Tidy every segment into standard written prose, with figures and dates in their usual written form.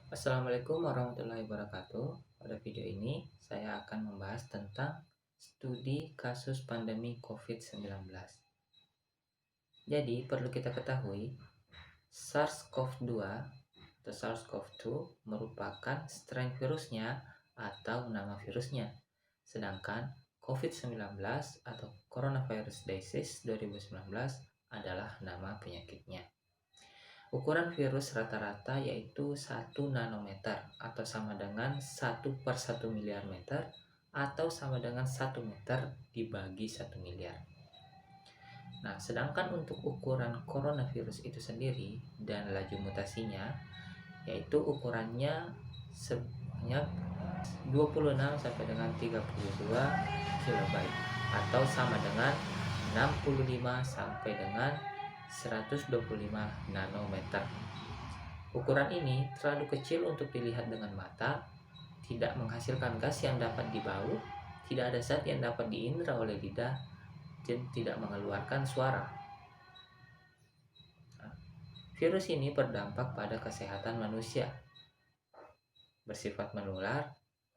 Assalamualaikum warahmatullahi wabarakatuh. Pada video ini, saya akan membahas tentang studi kasus pandemi COVID-19. Jadi, perlu kita ketahui, SARS-CoV-2 atau SARS-CoV-2 merupakan strain virusnya atau nama virusnya. Sedangkan COVID-19 atau Coronavirus Disease 2019 adalah nama penyakitnya. Ukuran virus rata-rata yaitu 1 nanometer atau sama dengan 1/1 miliar meter atau sama dengan 1 meter dibagi 1 miliar. Nah, sedangkan untuk ukuran coronavirus itu sendiri dan laju mutasinya yaitu ukurannya sebanyak 26 sampai dengan 32 kilobyte atau sama dengan 65 sampai dengan 125 nanometer. Ukuran ini terlalu kecil untuk dilihat dengan mata, tidak menghasilkan gas yang dapat dibau, tidak ada zat yang dapat diindra oleh lidah, dan tidak mengeluarkan suara. Virus ini berdampak pada kesehatan manusia, bersifat menular,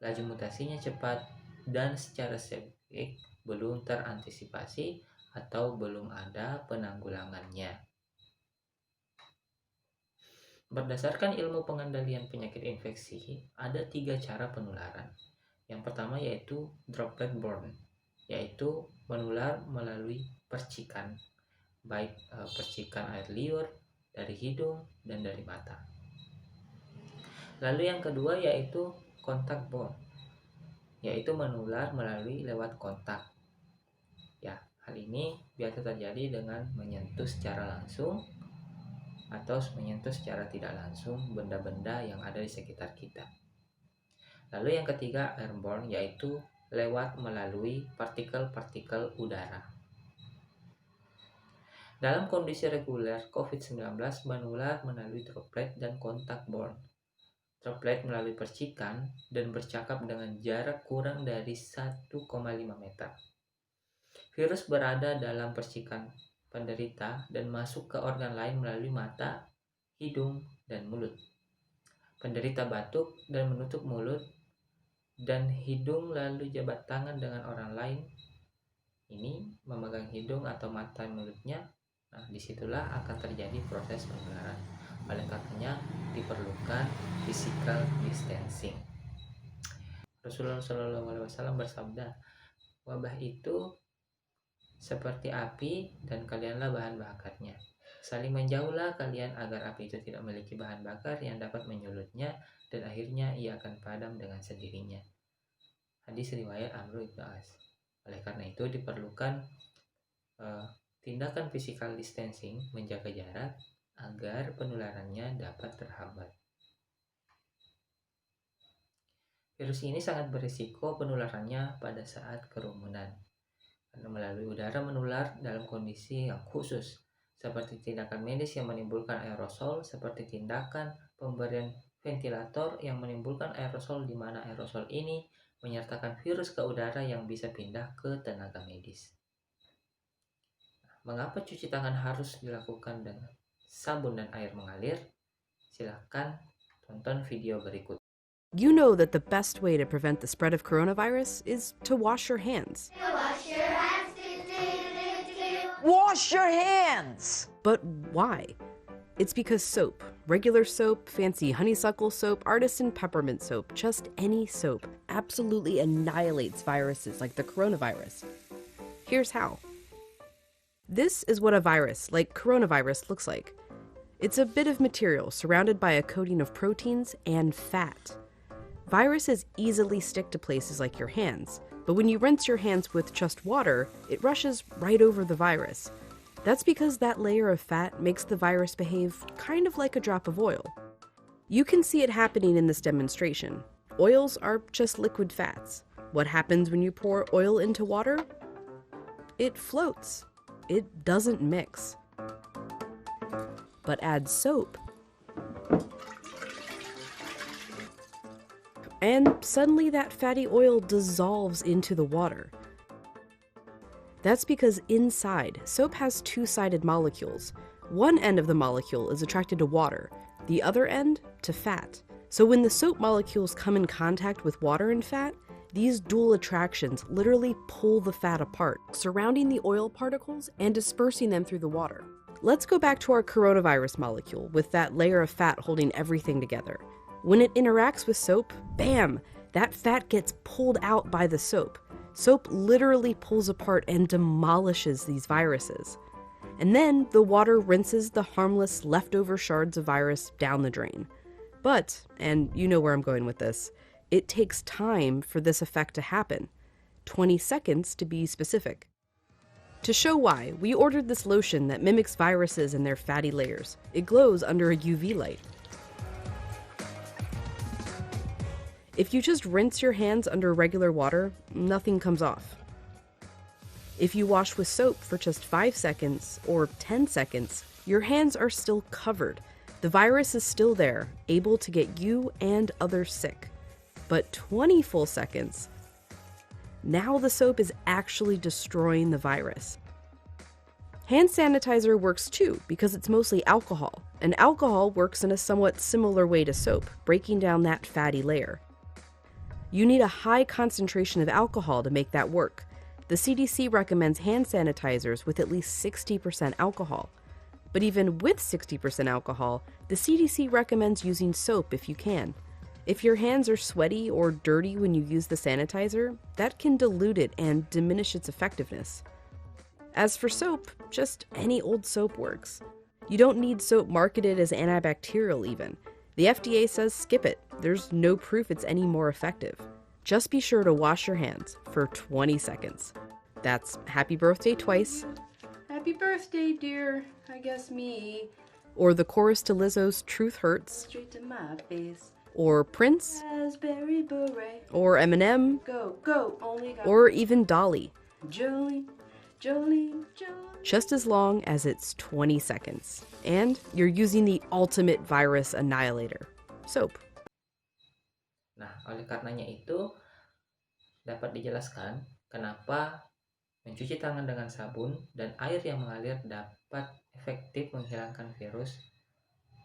laju mutasinya cepat, dan secara spesifik belum terantisipasi atau belum ada penanggulangannya. Berdasarkan ilmu pengendalian penyakit infeksi, ada 3 cara penularan. Yang pertama yaitu droplet borne, yaitu menular melalui percikan, baik percikan air liur, dari hidung, dan dari mata. Lalu yang kedua yaitu kontak borne, yaitu menular melalui lewat kontak. Ya, hal ini biasa terjadi dengan menyentuh secara langsung atau menyentuh secara tidak langsung benda-benda yang ada di sekitar kita. Lalu yang ketiga airborne, yaitu lewat melalui partikel-partikel udara. Dalam kondisi reguler, COVID-19 menular melalui droplet dan kontak borne. Droplet melalui percikan dan bercakap dengan jarak kurang dari 1,5 meter. Virus berada dalam percikan penderita dan masuk ke organ lain melalui mata, hidung, dan mulut. Penderita batuk dan menutup mulut dan hidung lalu jabat tangan dengan orang lain. Ini memegang hidung atau mata mulutnya. Nah, disitulah akan terjadi proses penularan. Oleh karenanya diperlukan physical distancing. Rasulullah SAW bersabda, wabah itu seperti api dan kalianlah bahan bakarnya. Saling menjauhlah kalian agar api itu tidak memiliki bahan bakar yang dapat menyulutnya dan akhirnya ia akan padam dengan sendirinya. Hadis riwayat Amr ibn As. Oleh karena itu diperlukan tindakan physical distancing, menjaga jarak agar penularannya dapat terhambat. Virus ini sangat berisiko penularannya pada saat kerumunan, karena melalui udara menular dalam kondisi yang khusus, seperti tindakan medis yang menimbulkan aerosol, seperti tindakan pemberian ventilator yang menimbulkan aerosol, di mana aerosol ini menyertakan virus ke udara yang bisa pindah ke tenaga medis. Mengapa cuci tangan harus dilakukan dengan sabun dan air mengalir? Silahkan tonton video berikut. You know that the best way to prevent the spread of coronavirus is to wash your hands. Wash your hands. Wash your hands! But why? It's because soap, regular soap, fancy honeysuckle soap, artisan peppermint soap, just any soap, absolutely annihilates viruses like the coronavirus. Here's how. This is what a virus, like coronavirus, looks like. It's a bit of material surrounded by a coating of proteins and fat. Viruses easily stick to places like your hands, but when you rinse your hands with just water, it rushes right over the virus. That's because that layer of fat makes the virus behave kind of like a drop of oil. You can see it happening in this demonstration. Oils are just liquid fats. What happens when you pour oil into water? It floats. It doesn't mix. But add soap, and suddenly that fatty oil dissolves into the water. That's because inside, soap has two-sided molecules. One end of the molecule is attracted to water, the other end to fat. So when the soap molecules come in contact with water and fat, these dual attractions literally pull the fat apart, surrounding the oil particles and dispersing them through the water. Let's go back to our coronavirus molecule with that layer of fat holding everything together. When it interacts with soap, bam, that fat gets pulled out by the soap. Soap literally pulls apart and demolishes these viruses. And then the water rinses the harmless leftover shards of virus down the drain. But, and you know where I'm going with this, it takes time for this effect to happen. 20 seconds to be specific. To show why, we ordered this lotion that mimics viruses in their fatty layers. It glows under a UV light. If you just rinse your hands under regular water, nothing comes off. If you wash with soap for just 5 seconds or 10 seconds, your hands are still covered. The virus is still there, able to get you and others sick. But 20 full seconds, now the soap is actually destroying the virus. Hand sanitizer works too because it's mostly alcohol, and alcohol works in a somewhat similar way to soap, breaking down that fatty layer. You need a high concentration of alcohol to make that work. The CDC recommends hand sanitizers with at least 60% alcohol. But even with 60% alcohol, the CDC recommends using soap if you can. If your hands are sweaty or dirty when you use the sanitizer, that can dilute it and diminish its effectiveness. As for soap, just any old soap works. You don't need soap marketed as antibacterial even. The FDA says skip it. There's no proof it's any more effective. Just be sure to wash your hands for 20 seconds. That's happy birthday twice. Happy birthday, dear. I guess me. Or the chorus to Lizzo's Truth Hurts. Straight to my face. Or Prince. Raspberry beret. Or Eminem. Go, go, only got Or even Dolly. Jolene, Jolene, Jolene. Just as long as it's 20 seconds. And you're using the ultimate virus annihilator, soap. Nah, oleh karenanya itu dapat dijelaskan kenapa mencuci tangan dengan sabun dan air yang mengalir dapat efektif menghilangkan virus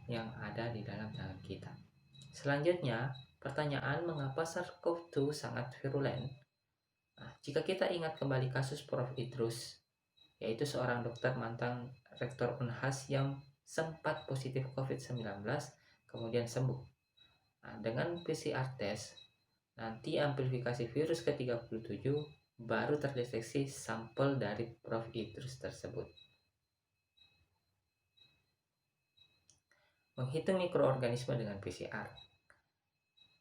yang ada di dalam tangan kita. Selanjutnya, pertanyaan mengapa SARS-CoV-2 sangat virulen? Nah, jika kita ingat kembali kasus Prof. Idrus, yaitu seorang dokter mantan rektor Unhas yang sempat positif COVID-19 kemudian sembuh. Nah, dengan PCR test, nanti amplifikasi virus ke-37 baru terdeteksi sampel dari Prof. Idrus tersebut. Menghitung mikroorganisme dengan PCR.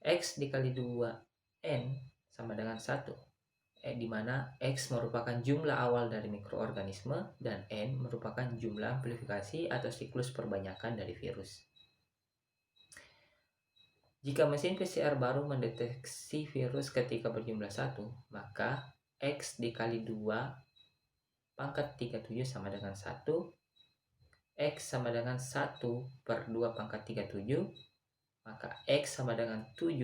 X dikali 2N sama dengan 1. Di mana X merupakan jumlah awal dari mikroorganisme dan N merupakan jumlah amplifikasi atau siklus perbanyakan dari virus. Jika mesin PCR baru mendeteksi virus ketika berjumlah 1, maka X dikali 2 pangkat 37 sama dengan 1. X sama dengan 1 per 2 pangkat 37. Maka X sama dengan 7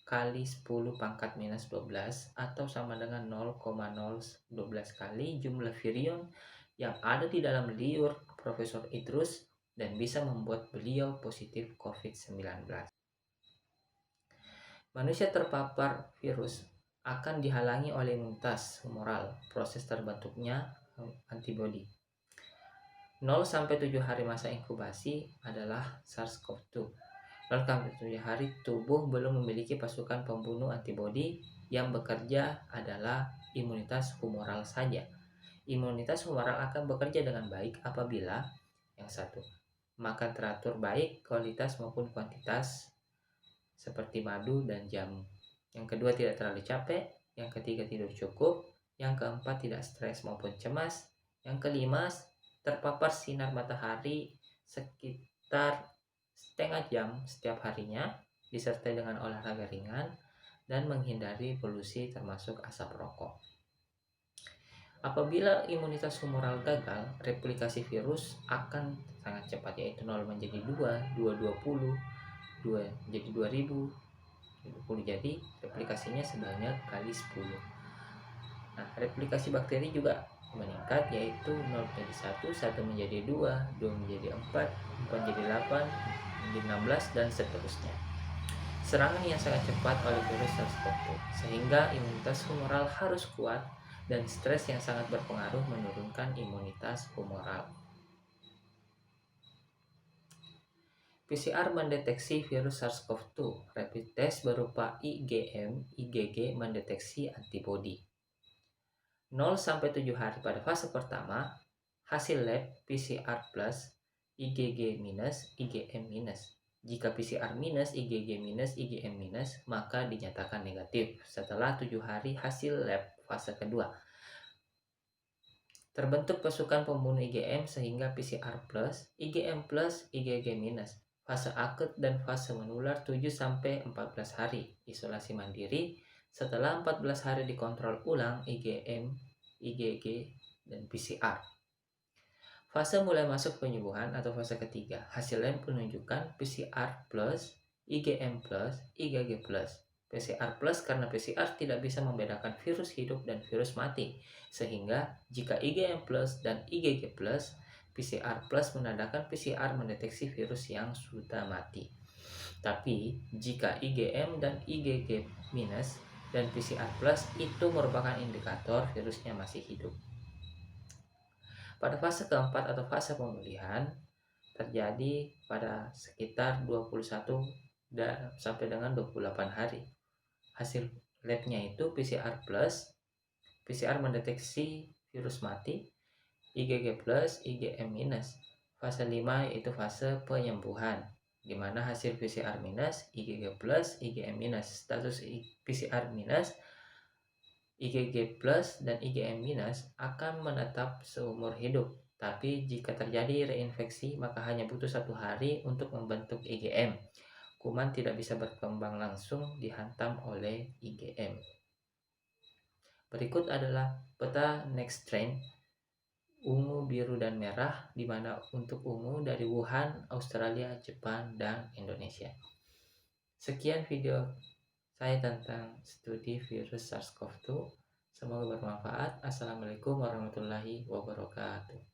kali 10 pangkat minus 12 atau sama dengan 0,012 kali jumlah virion yang ada di dalam liur Profesor Idrus dan bisa membuat beliau positif COVID-19. Manusia terpapar virus akan dihalangi oleh imunitas humoral, proses terbentuknya antibodi. 0-7 hari masa inkubasi adalah SARS-CoV-2. 0-7 hari tubuh belum memiliki pasukan pembunuh antibodi, yang bekerja adalah imunitas humoral saja. Imunitas humoral akan bekerja dengan baik apabila yang satu, makan teratur baik kualitas maupun kuantitas seperti madu dan jamu. Yang kedua, tidak terlalu capek. Yang ketiga, tidur cukup. Yang keempat, tidak stres maupun cemas. Yang kelima, terpapar sinar matahari sekitar setengah jam setiap harinya, disertai dengan olahraga ringan dan menghindari polusi termasuk asap rokok. Apabila imunitas humoral gagal, replikasi virus akan sangat cepat, yaitu 0 menjadi 2, 2 20, 2 jadi 2000, 20 jadi replikasinya sebanyak kali 10. Nah, replikasi bakteri juga meningkat, yaitu 0 menjadi 1, 1 menjadi 2, 2 menjadi 4, 4 menjadi 8, menjadi 16 dan seterusnya. Serangan yang sangat cepat oleh virus SARS-CoV-2, sehingga imunitas humoral harus kuat dan stres yang sangat berpengaruh menurunkan imunitas humoral. PCR mendeteksi virus SARS-CoV-2. Rapid test berupa IgM, IgG mendeteksi antibodi. 0-7 hari pada fase pertama, hasil lab PCR plus, IgG minus, IgM minus. Jika PCR minus, IgG minus, IgM minus, maka dinyatakan negatif setelah 7 hari hasil lab fase kedua. Terbentuk pasukan pembunuh IgM sehingga PCR plus, IgM plus, IgG minus. Fase akut dan fase menular 7-14 hari. Isolasi mandiri. Setelah 14 hari dikontrol ulang IgM, IgG, dan PCR. Fase mulai masuk penyembuhan atau fase ketiga. Hasil lab menunjukkan PCR plus, IgM plus, IgG plus. PCR plus karena PCR tidak bisa membedakan virus hidup dan virus mati. Sehingga jika IgM plus dan IgG plus, PCR plus menandakan PCR mendeteksi virus yang sudah mati. Tapi jika IgM dan IgG minus dan PCR plus itu merupakan indikator virusnya masih hidup. Pada fase keempat atau fase pemulihan terjadi pada sekitar 21 sampai dengan 28 hari. Hasil labnya itu PCR plus, PCR mendeteksi virus mati, IgG plus, IgM minus. Fase 5 yaitu fase penyembuhan, di mana hasil PCR minus, IgG plus, IgM minus. Status PCR minus, IgG plus dan IgM minus akan menetap seumur hidup. Tapi jika terjadi reinfeksi, maka hanya butuh 1 hari untuk membentuk IgM. Kuman tidak bisa berkembang langsung dihantam oleh IgM. Berikut adalah peta next strain ungu, biru, dan merah, di mana untuk ungu dari Wuhan, Australia, Jepang, dan Indonesia. Sekian video saya tentang studi virus SARS-CoV-2. Semoga bermanfaat. Assalamualaikum warahmatullahi wabarakatuh.